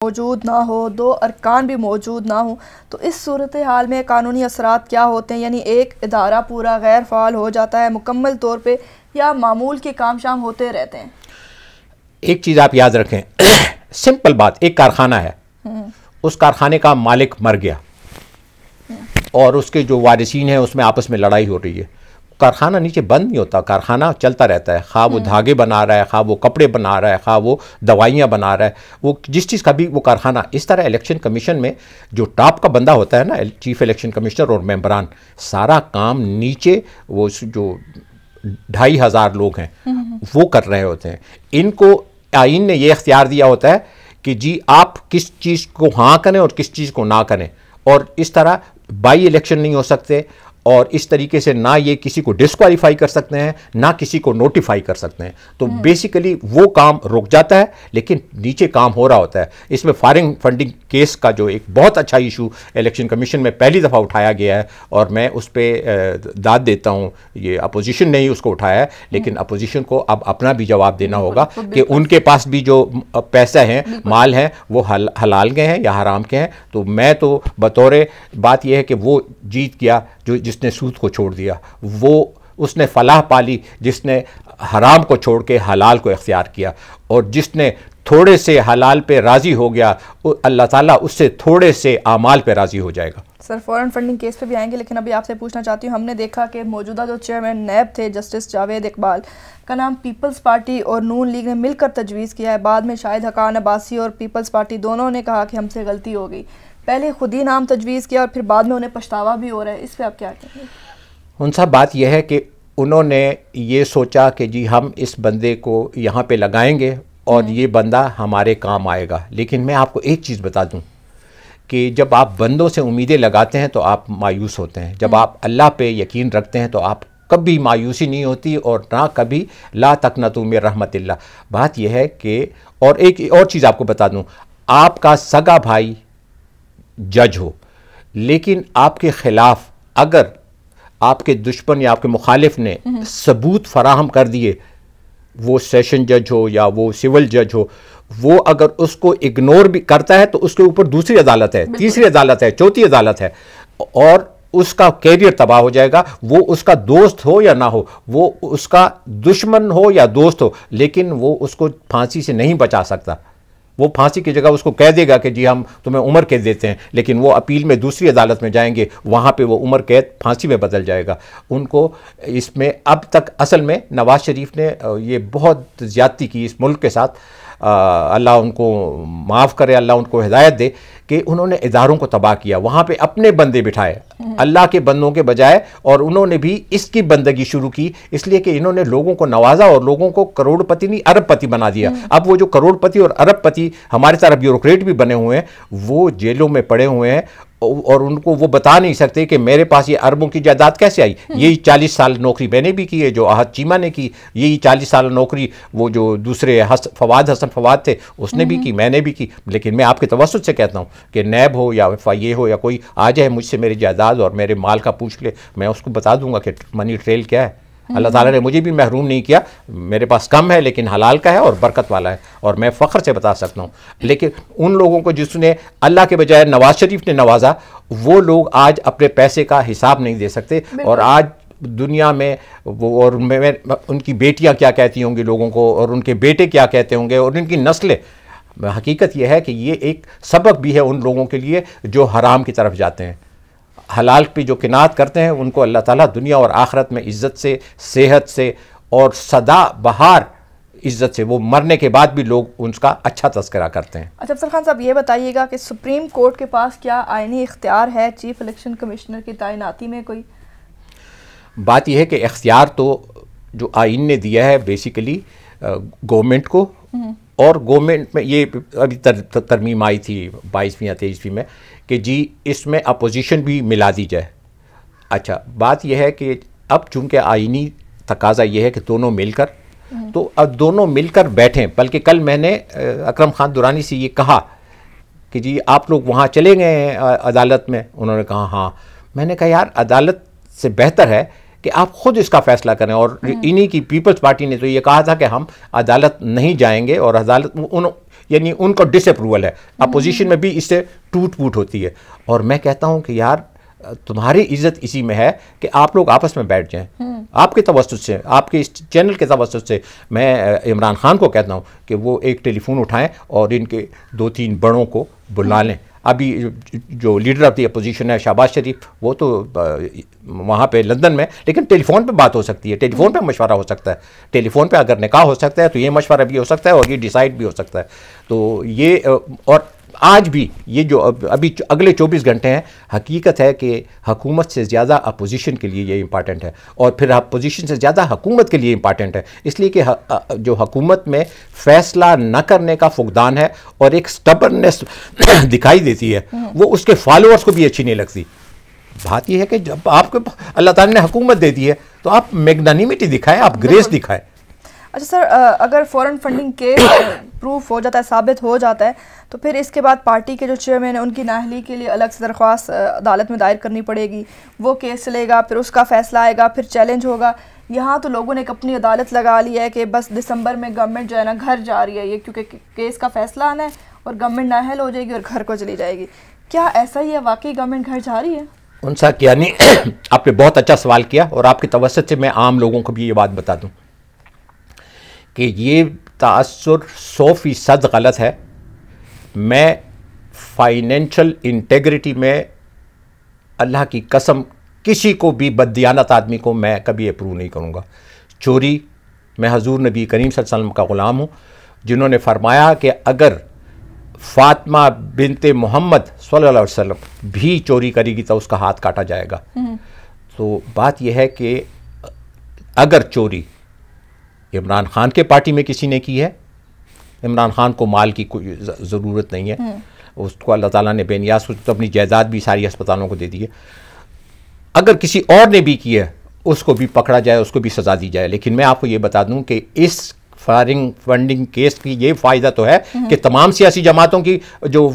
मौजूद ना हो, दो अरकान भी मौजूद ना हो, तो इस सूरत हाल में कानूनी असरात क्या होते हैं? यानी एक इदारा पूरा गैर फ़ाल हो जाता है मुकम्मल तौर पे, या मामूल के काम शाम होते रहते हैं? एक चीज़ आप याद रखें, सिंपल बात, एक कारखाना है, उस कारखाने का मालिक मर गया और उसके जो वारिसीन हैं उसमें आपस में लड़ाई हो रही है। कारखाना नीचे बंद नहीं होता, कारखाना चलता रहता है, खा वो धागे बना रहा है, खा वो कपड़े बना रहा है, खा वो दवाइयाँ बना रहा है, वो जिस चीज़ का भी वो कारखाना। इस तरह इलेक्शन कमीशन में जो टॉप का बंदा होता है ना, चीफ इलेक्शन कमिश्नर और मेंबरान, सारा काम नीचे वो जो 2500 लोग हैं वो कर रहे होते हैं। इनको आईन ने ये इख्तियार दिया होता है कि जी आप किस चीज़ को हाँ करें और किस चीज़ को ना करें, और इस तरह बाई इलेक्शन नहीं हो सकते, और इस तरीके से ना ये किसी को डिस्क्वालीफाई कर सकते हैं ना किसी को नोटिफाई कर सकते हैं। तो बेसिकली वो काम रुक जाता है, लेकिन नीचे काम हो रहा होता है। इसमें फॉरेन फंडिंग केस का जो एक बहुत अच्छा इशू इलेक्शन कमीशन में पहली दफ़ा उठाया गया है, और मैं उस पर दाद देता हूँ, ये अपोजिशन ने ही उसको उठाया है, लेकिन अपोजिशन को अब अपना भी जवाब देना होगा कि उनके पास भी जो पैसा है, माल है, वो हलाल के हैं या हराम के हैं। तो मैं तो बतौर बात यह है कि वो जीत गया जो जिसने सूद को छोड़ दिया, वो उसने फलाह पाली जिसने हराम को छोड़ के हलाल को इख्तियार किया, और जिसने थोड़े से हलाल पे राज़ी हो गया, अल्लाह ताला उससे थोड़े से आमाल पे राज़ी हो जाएगा। सर फॉरेन फंडिंग केस पे भी आएंगे, लेकिन अभी आपसे पूछना चाहती हूँ, हमने देखा कि मौजूदा जो चेयरमैन नैब थे जस्टिस जावेद इकबाल का नाम पीपल्स पार्टी और नून लीग ने मिलकर तजवीज़ किया है। बाद में शाहिद हकान अब्बासी और पीपल्स पार्टी दोनों ने कहा कि हमसे गलती हो गई। पहले खुद ही नाम तजवीज़ किया और फिर बाद में उन्हें पछतावा भी हो रहा है, इस पर आप क्या कहेंगे? उनसा बात यह है कि उन्होंने ये सोचा कि जी हम इस बंदे को यहाँ पे लगाएंगे और ये बंदा हमारे काम आएगा। लेकिन मैं आपको एक चीज़ बता दूं कि जब आप बंदों से उम्मीदें लगाते हैं तो आप मायूस होते हैं, जब आप अल्लाह पे यकीन रखते हैं तो आप कभी मायूसी नहीं होती, और ना कभी ला तक़नतू मिन रहमतिल्लाह। बात यह है कि, और एक और चीज़ आपको बता दूं, आपका सगा भाई जज हो, लेकिन आपके ख़िलाफ़ अगर आपके दुश्मन या आपके मुखालिफ ने सबूत फराहम कर दिए, वो सेशन जज हो या वो सिविल जज हो, वो अगर उसको इग्नोर भी करता है तो उसके ऊपर दूसरी अदालत है, तीसरी अदालत है, चौथी अदालत है, और उसका कैरियर तबाह हो जाएगा। वो उसका दोस्त हो या ना हो, वो उसका दुश्मन हो या दोस्त हो, लेकिन वो उसको फांसी से नहीं बचा सकता। वो फांसी की जगह उसको कह देगा कि जी हम तुम्हें उम्र कैद देते हैं, लेकिन वो अपील में दूसरी अदालत में जाएंगे, वहाँ पे वो उम्र कैद फांसी में बदल जाएगा। उनको इसमें अब तक असल में नवाज शरीफ ने ये बहुत ज़्यादती की इस मुल्क के साथ, अल्लाह उनको माफ़ करे, अल्लाह उनको हिदायत दे, कि उन्होंने इदारों को तबाह किया, वहाँ पे अपने बंदे बिठाए अल्लाह के बंदों के बजाय, और उन्होंने भी इसकी बंदगी शुरू की, इसलिए कि इन्होंने लोगों को नवाजा और लोगों को करोड़पति नहीं अरबपति बना दिया। अब वो जो करोड़पति और अरबपति हमारे तरह ब्यूरोक्रेट भी बने हुए हैं, वो जेलों में पड़े हुए हैं, और उनको वो बता नहीं सकते कि मेरे पास ये अरबों की जायदाद कैसे आई। यही 40 साल नौकरी मैंने भी की है जो अहद चीमा ने की, यही 40 साल नौकरी वो जो दूसरे हसन फवाद थे उसने भी की, मैंने भी की। लेकिन मैं आपके तवस्सुत से कहता हूँ कि नैब हो या FIA हो या कोई आ जाए मुझसे मेरी जायदाद और मेरे माल का पूछ ले, मैं उसको बता दूंगा कि मनी ट्रेल क्या है। अल्लाह ताला ने मुझे भी महरूम नहीं किया, मेरे पास कम है लेकिन हलाल का है और बरकत वाला है, और मैं फ़ख्र से बता सकता हूँ। लेकिन उन लोगों को जिसने अल्लाह के बजाय नवाज शरीफ ने नवाजा, वो लोग आज अपने पैसे का हिसाब नहीं दे सकते, और आज दुनिया में वो, और उनकी बेटियाँ क्या कहती होंगी लोगों को, और उनके बेटे क्या कहते होंगे, और उनकी नस्लें। हकीकत यह है कि ये एक सबक भी है उन लोगों के लिए जो हराम की तरफ जाते हैं। हलाल पे जो किनात करते हैं उनको अल्लाह ताला दुनिया और आखिरत में इज़्ज़त से, सेहत से और सदा बहार इज़्ज़त से, वो मरने के बाद भी लोग उनका अच्छा तज़किरा करते हैं। अच्छा अफसर खान साहब, ये बताइएगा कि सुप्रीम कोर्ट के पास क्या आईनी इख्तियार है चीफ इलेक्शन कमिश्नर की तैनाती में? कोई बात यह है कि इख्तियार तो जो आइन ने दिया है बेसिकली गवर्नमेंट को, और गवर्नमेंट में ये अभी तरमीम आई थी 22वीं या 23वीं में कि जी इसमें अपोजिशन भी मिला दी जाए। अच्छा, बात यह है कि अब चूंकि आईनी तकाजा ये है कि दोनों मिलकर, तो अब दोनों मिलकर बैठें। बल्कि कल मैंने अकरम खान दुरानी से ये कहा कि जी आप लोग वहाँ चले गए हैं अदालत में, उन्होंने कहा हाँ। मैंने कहा यार अदालत से बेहतर है कि आप खुद इसका फैसला करें, और इन्हीं की पीपल्स पार्टी ने तो ये कहा था कि हम अदालत नहीं जाएंगे, और अदालत यानी उनका डिसअप्रूवल है। अपोजिशन में भी इससे टूट फूट होती है। और मैं कहता हूं कि यार तुम्हारी इज्जत इसी में है कि आप लोग आपस में बैठ जाएं। आपके तवस्सुत से, आपके इस चैनल के तवस्सुत से मैं इमरान खान को कहता हूं कि वो एक टेलीफोन उठाएं और इनके 2-3 बड़ों को बुला लें। अभी जो लीडर ऑफ द अपोजिशन है शहबाज शरीफ, वो तो वहाँ पे लंदन में, लेकिन टेलीफोन पे बात हो सकती है, टेलीफोन पे मशवरा हो सकता है। टेलीफोन पे अगर निकाह हो सकता है तो ये मशवरा भी हो सकता है और ये डिसाइड भी हो सकता है। तो ये और आज भी ये जो अभी अगले 24 घंटे हैं, हकीकत है कि हुकूमत से ज़्यादा अपोजिशन के लिए ये इंपॉर्टेंट है और फिर अपोजिशन से ज़्यादा हुकूमत के लिए इंपॉर्टेंट है, इसलिए कि जो हुकूमत में फ़ैसला न करने का फुकदान है और एक स्टबर्ननेस दिखाई देती है, वो उसके फॉलोअर्स को भी अच्छी नहीं लगती। बात यह है कि जब आपको अल्लाह ताला ने हुकूमत दे दी है तो आप मैग्नानिमिटी दिखाएं, आप ग्रेस दिखाएं। अच्छा सर, अगर फॉरेन फंडिंग केस प्रूफ हो जाता है, साबित हो जाता है, तो फिर इसके बाद पार्टी के जो चेयरमैन है उनकी नाअहली के लिए अलग से दरख्वास्त अदालत में दायर करनी पड़ेगी। वो केस चलेगा, फिर उसका फैसला आएगा, फिर चैलेंज होगा। यहाँ तो लोगों ने एक अपनी अदालत लगा ली है कि बस दिसंबर में गवर्नमेंट जो है ना घर जा रही है, ये क्योंकि केस का फैसला आना है और गवर्नमेंट नाअहल हो जाएगी और घर को चली जाएगी। क्या ऐसा ही है, वाकई गवर्नमेंट घर जा रही है? उनसा यानी आपने बहुत अच्छा सवाल किया और आपके तवज्जुह से मैं आम लोगों को भी ये बात बता दूं कि ये तासुर 100% गलत है। मैं फाइनेंशियल इंटेग्रिटी में अल्लाह की कसम किसी को भी बददियानत आदमी को मैं कभी अप्रूव नहीं करूँगा। चोरी, मैं हजूर नबी करीम सल्लल्लाहु अलैहि वसल्लम का ग़ुलाम हूँ जिन्होंने फरमाया कि अगर फातिमा बिनते मोहम्मद सल्लल्लाहु अलैहि वसल्लम भी चोरी करेगी तो उसका हाथ काटा जाएगा। तो बात यह है कि अगर चोरी इमरान खान के पार्टी में किसी ने की है, इमरान खान को माल की कोई ज़रूरत नहीं है, उसको अल्लाह ताला ने बेनियाज तो अपनी जायदाद भी सारी अस्पतालों को दे दी है। अगर किसी और ने भी की है उसको भी पकड़ा जाए, उसको भी सज़ा दी जाए। लेकिन मैं आपको ये बता दूं कि इस फॉरेन फंडिंग केस की ये फ़ायदा तो है कि तमाम सियासी जमातों की जो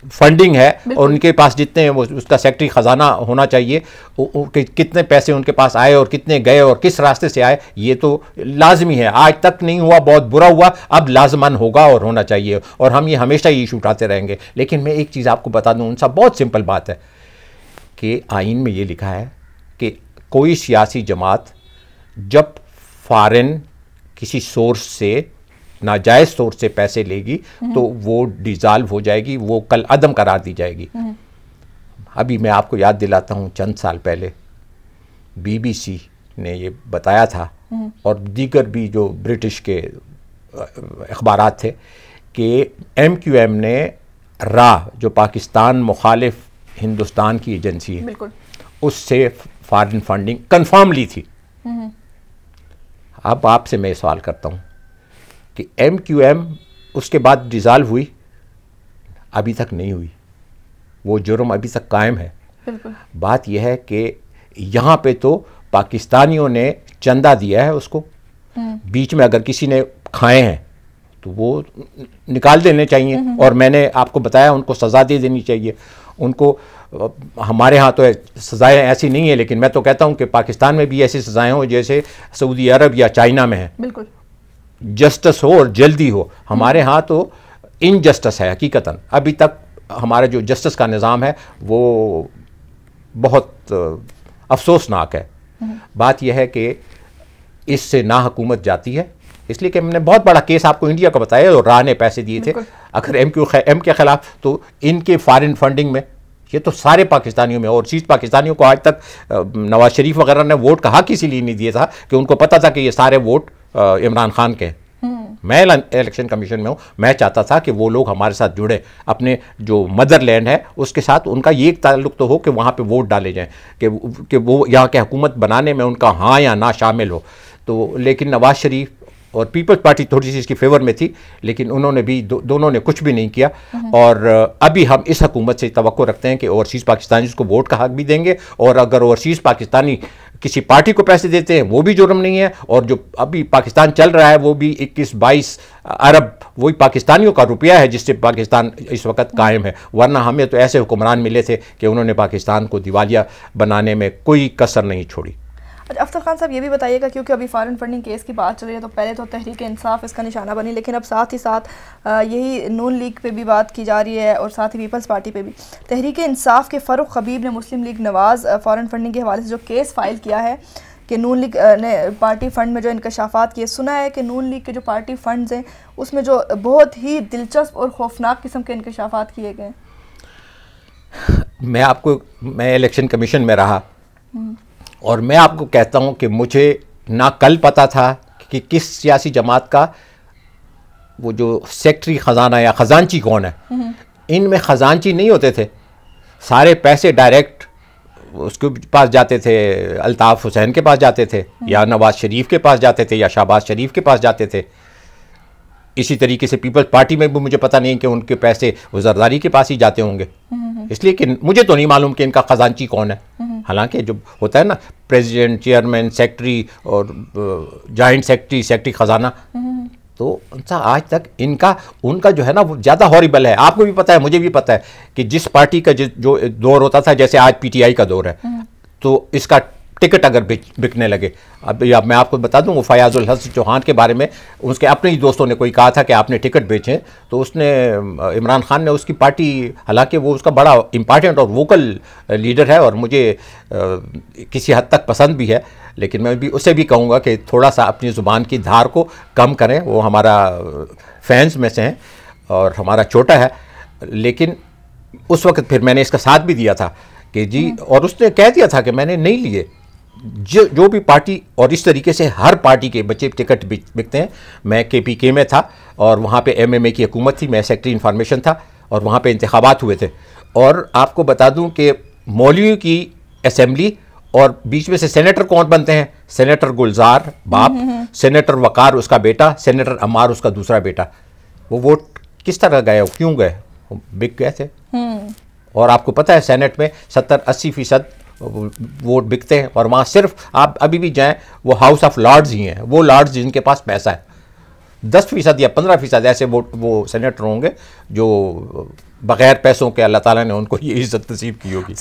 फंडिंग है और उनके पास जितने वो उसका सेक्रेटरी ख़जाना होना चाहिए, कितने पैसे उनके पास आए और कितने गए और किस रास्ते से आए, ये तो लाजमी है। आज तक नहीं हुआ, बहुत बुरा हुआ, अब लाजमन होगा और होना चाहिए और हम ये हमेशा ये इशू उठाते रहेंगे। लेकिन मैं एक चीज़ आपको बता दूँ, उनसा बहुत सिंपल बात है कि आइन में ये लिखा है कि कोई सियासी जमात जब फॉरेन किसी सोर्स से, नाजायज़ सोर्स से पैसे लेगी तो वो डिज़ाल्व हो जाएगी, वो कल अदम करार दी जाएगी। अभी मैं आपको याद दिलाता हूँ, चंद साल पहले BBC ने ये बताया था और दीगर भी जो ब्रिटिश के अखबारात थे कि MQM ने राह, जो पाकिस्तान मुखालिफ हिंदुस्तान की एजेंसी है, उससे फॉरेन फंडिंग कंफर्म ली थी। अब आपसे मैं सवाल करता हूँ कि MQM उसके बाद डिज़ाल्व हुई? अभी तक नहीं हुई, वो जुर्म अभी तक कायम है। बात यह है कि यहाँ पे तो पाकिस्तानियों ने चंदा दिया है उसको, बीच में अगर किसी ने खाए हैं तो वो निकाल देने चाहिए और मैंने आपको बताया उनको सज़ा दे देनी चाहिए उनको। हमारे यहाँ तो सज़ाएँ ऐसी नहीं है, लेकिन मैं तो कहता हूँ कि पाकिस्तान में भी ऐसी सज़ाएँ हो जैसे सऊदी अरब या चाइना में है। बिल्कुल जस्टिस हो और जल्दी हो। हमारे यहाँ तो इनजस्टिस है हकीकतन। अभी तक हमारा जो जस्टिस का निज़ाम है वो बहुत अफसोसनाक है। बात यह है कि इससे ना हुकूमत जाती है, इसलिए कि हमने बहुत बड़ा केस आपको इंडिया का बताया और राह ने पैसे दिए थे। अगर MQM के खिलाफ, तो इनके फॉरेन फंडिंग में ये तो सारे पाकिस्तानियों में, और चीज़ पाकिस्तानियों को आज तक नवाज शरीफ वगैरह ने वोट का हक इसीलिए नहीं दिया था कि उनको पता था कि ये सारे वोट इमरान खान के। मैं इलेक्शन कमीशन में हूँ, मैं चाहता था कि वो लोग हमारे साथ जुड़े, अपने जो मदरलैंड है उसके साथ उनका ये एक ताल्लुक तो हो कि वहाँ पे वोट डाले जाएं, कि वो यहाँ के हुकूमत बनाने में उनका हाँ या ना शामिल हो। तो लेकिन नवाज शरीफ और पीपल्स पार्टी थोड़ी सी इसकी फेवर में थी, लेकिन उन्होंने भी दोनों ने कुछ भी नहीं किया। और अभी हम इस हुकूमत से तवक्को रखते हैं कि ओवरसीज़ पाकिस्तानी उसको वोट का हक भी देंगे, और अगर ओवरसीज़ पाकिस्तानी किसी पार्टी को पैसे देते हैं वो भी जुर्म नहीं है, और जो अभी पाकिस्तान चल रहा है वो भी 21-22 अरब वही पाकिस्तानियों का रुपया है जिससे पाकिस्तान इस वक्त कायम है। वरना हमें तो ऐसे हुक्मरान मिले थे कि उन्होंने पाकिस्तान को दिवालिया बनाने में कोई कसर नहीं छोड़ी। अच्छा अफजल खान साहब ये भी बताइएगा, क्योंकि अभी फॉरेन फंडिंग केस की बात चल रही है, तो पहले तो तहरीक इंसाफ इसका निशाना बनी, लेकिन अब साथ ही साथ यही नून लीग पे भी बात की जा रही है और साथ ही पीपल्स पार्टी पे भी। तहरीक इंसाफ के फ़ारूक हबीब ने मुस्लिम लीग नवाज़ फॉरेन फंडिंग के हवाले से जो केस फाइल किया है कि नून लीग ने पार्टी फ़ंड में जो इंकशाफात किए, सुना है कि नून लीग के जो पार्टी फ़ंड्स हैं उसमें जो बहुत ही दिलचस्प और खौफनाक किस्म के इंकशाफात किए गए। मैं इलेक्शन कमीशन में रहा और मैं आपको कहता हूं कि मुझे ना कल पता था कि किस सियासी जमात का वो जो सेक्रेटरी ख़जाना या ख़जानची कौन है। इनमें ख़जानची नहीं होते थे, सारे पैसे डायरेक्ट उसके पास जाते थे, अल्ताफ़ हुसैन के पास जाते थे या नवाज़ शरीफ के पास जाते थे या शहबाज शरीफ के पास जाते थे। इसी तरीके से पीपल्स पार्टी में भी मुझे पता नहीं कि उनके पैसे वो जरदारी के पास ही जाते होंगे, इसलिए कि मुझे तो नहीं मालूम कि इनका ख़जानची कौन है। हालांकि जो होता है ना प्रेसिडेंट, चेयरमैन, सेक्रेटरी और जॉइंट सेक्रेटरी, सेक्रेटरी ख़जाना, तो आज तक उनका जो है ना वो ज़्यादा हॉरिबल है। आपको भी पता है, मुझे भी पता है कि जिस पार्टी का जो दौर होता था, जैसे आज पीटीआई का दौर है, तो इसका टिकट अगर बिकने लगे, अब मैं आपको बता दूं, वो फयाजुल हसन चौहान के बारे में उसके अपने ही दोस्तों ने कोई कहा था कि आपने टिकट बेचे, तो उसने इमरान खान ने उसकी पार्टी, हालांकि वो उसका बड़ा इम्पॉर्टेंट और वोकल लीडर है और मुझे किसी हद तक पसंद भी है, लेकिन मैं भी उससे भी कहूँगा कि थोड़ा सा अपनी ज़ुबान की धार को कम करें। वो हमारा फैंस में से हैं और हमारा छोटा है, लेकिन उस वक्त फिर मैंने इसका साथ भी दिया था कि जी, और उसने कह दिया था कि मैंने नहीं लिए। जो भी पार्टी, और इस तरीके से हर पार्टी के बच्चे टिकट बिकते हैं। मैं केपीके में था और वहाँ पे एमएमए की हुकूमत थी, मैं सेक्रेटरी इन्फॉर्मेशन था और वहाँ पे इंतखाबात हुए थे। और आपको बता दूं कि मौलवी की असेंबली और बीच में से सेनेटर कौन बनते हैं? सेनेटर गुलजार बाप, सेनेटर वकार उसका बेटा, सेनेटर अमार उसका दूसरा बेटा। वो वोट किस तरह गए, क्यों गए? बिक गए थे। और आपको पता है सेनेट में 70-80% वोट बिकते हैं और वहाँ सिर्फ आप अभी भी जाएं, वो हाउस ऑफ लॉर्ड्स ही हैं, वो लॉर्ड्स जिनके पास पैसा है। 10% या 15% ऐसे वो सेनेटर होंगे जो बग़ैर पैसों के अल्लाह ताला ने उनको ये इज़्ज़त नसीब की होगी।